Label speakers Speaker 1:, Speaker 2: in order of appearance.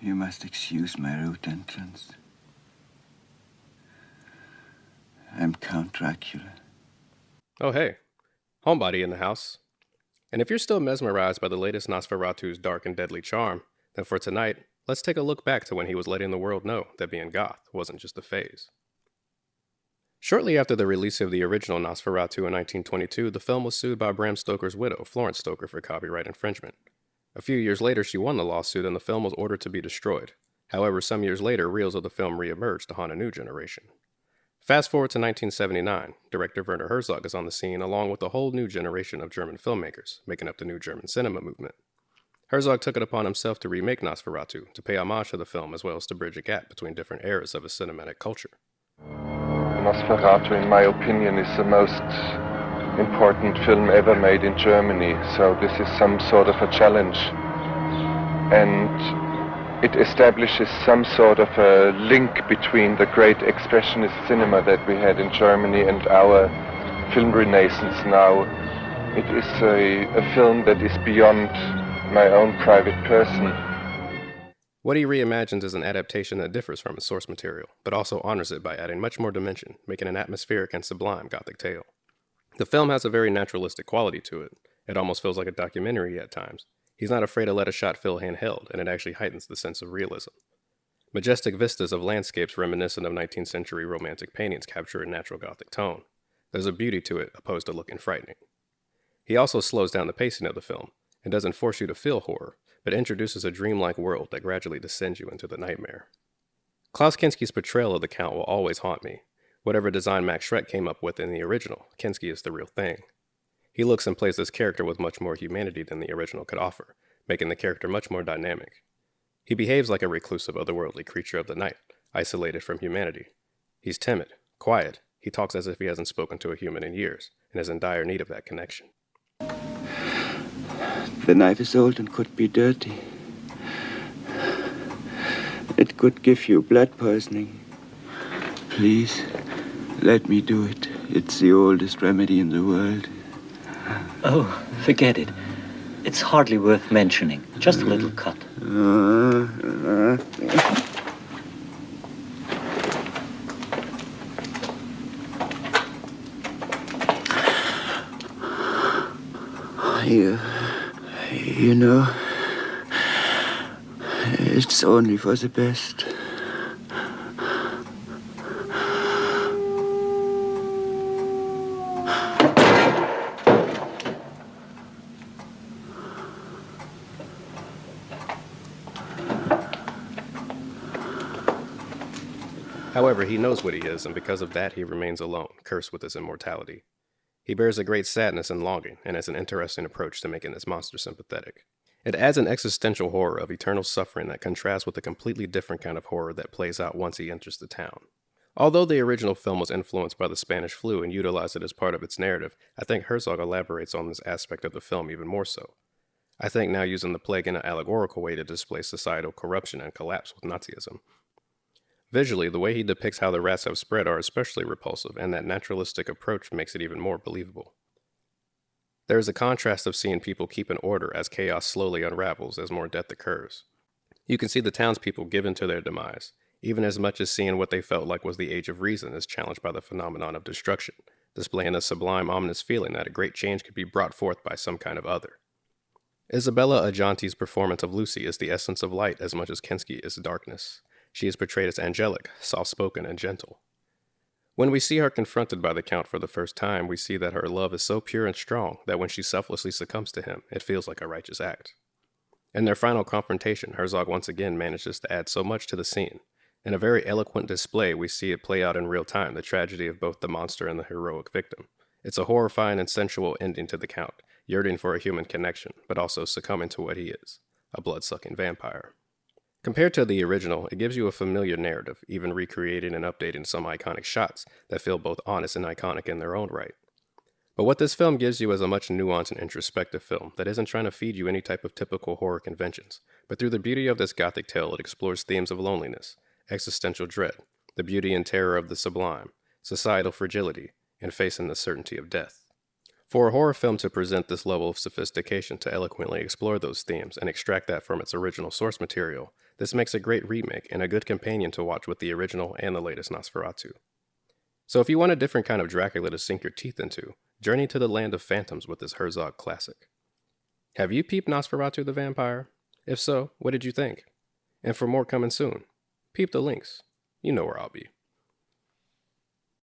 Speaker 1: You must excuse my rude entrance. I'm Count Dracula.
Speaker 2: Oh hey, Homebody in the house. And if you're still mesmerized by the latest Nosferatu's dark and deadly charm, then for tonight, let's take a look back to when he was letting the world know that being goth wasn't just a phase. Shortly after the release of the original Nosferatu in 1922, the film was sued by Bram Stoker's widow, Florence Stoker, for copyright infringement. A few years later, she won the lawsuit and the film was ordered to be destroyed. However, some years later, reels of the film re-emerged to haunt a new generation. Fast forward to 1979, director Werner Herzog is on the scene along with a whole new generation of German filmmakers, making up the new German cinema movement. Herzog took it upon himself to remake Nosferatu, to pay homage to the film as well as to bridge a gap between different eras of his cinematic culture.
Speaker 3: Nosferatu, in my opinion, is the most important film ever made in Germany, so this is some sort of a challenge. And it establishes some sort of a link between the great expressionist cinema that we had in Germany and our film renaissance now. It is a film that is beyond my own private person.
Speaker 2: What he reimagines is an adaptation that differs from its source material, but also honors it by adding much more dimension, making an atmospheric and sublime Gothic tale. The film has a very naturalistic quality to it. It almost feels like a documentary at times. He's not afraid to let a shot feel handheld, and it actually heightens the sense of realism. Majestic vistas of landscapes reminiscent of 19th century romantic paintings capture a natural Gothic tone. There's a beauty to it, opposed to looking frightening. He also slows down the pacing of the film, and doesn't force you to feel horror, but introduces a dreamlike world that gradually descends you into the nightmare. Klaus Kinski's portrayal of the Count will always haunt me. Whatever design Max Schreck came up with in the original, Kinski is the real thing. He looks and plays this character with much more humanity than the original could offer, making the character much more dynamic. He behaves like a reclusive, otherworldly creature of the night, isolated from humanity. He's timid, quiet, he talks as if he hasn't spoken to a human in years, and is in dire need of that connection.
Speaker 1: The knife is old and could be dirty. It could give you blood poisoning. Please, let me do it. It's the oldest remedy in the world.
Speaker 4: Oh, forget it. It's hardly worth mentioning. Just a little cut. You know, it's only for the best.
Speaker 2: However, he knows what he is, and because of that, he remains alone, cursed with his immortality. He bears a great sadness and longing, and has an interesting approach to making this monster sympathetic. It adds an existential horror of eternal suffering that contrasts with a completely different kind of horror that plays out once he enters the town. Although the original film was influenced by the Spanish flu and utilized it as part of its narrative, I think Herzog elaborates on this aspect of the film even more so. I think now using the plague in an allegorical way to display societal corruption and collapse with Nazism. Visually, the way he depicts how the rats have spread are especially repulsive, and that naturalistic approach makes it even more believable. There is a contrast of seeing people keep an order as chaos slowly unravels as more death occurs. You can see the townspeople given to their demise, even as much as seeing what they felt like was the age of reason is challenged by the phenomenon of destruction, displaying a sublime, ominous feeling that a great change could be brought forth by some kind of other. Isabella Adjanti's performance of Lucy is the essence of light as much as Kinski is darkness. She is portrayed as angelic, soft-spoken, and gentle. When we see her confronted by the Count for the first time, we see that her love is so pure and strong that when she selflessly succumbs to him, it feels like a righteous act. In their final confrontation, Herzog once again manages to add so much to the scene. In a very eloquent display, we see it play out in real time, the tragedy of both the monster and the heroic victim. It's a horrifying and sensual ending to the Count, yearning for a human connection, but also succumbing to what he is, a blood-sucking vampire. Compared to the original, it gives you a familiar narrative, even recreating and updating some iconic shots that feel both honest and iconic in their own right. But what this film gives you is a much nuanced and introspective film that isn't trying to feed you any type of typical horror conventions, but through the beauty of this Gothic tale, it explores themes of loneliness, existential dread, the beauty and terror of the sublime, societal fragility, and facing the certainty of death. For a horror film to present this level of sophistication to eloquently explore those themes and extract that from its original source material, this makes a great remake and a good companion to watch with the original and the latest Nosferatu. So if you want a different kind of Dracula to sink your teeth into, journey to the land of phantoms with this Herzog classic. Have you peeped Nosferatu the Vampire? If so, what did you think? And for more coming soon, peep the links. You know where I'll be.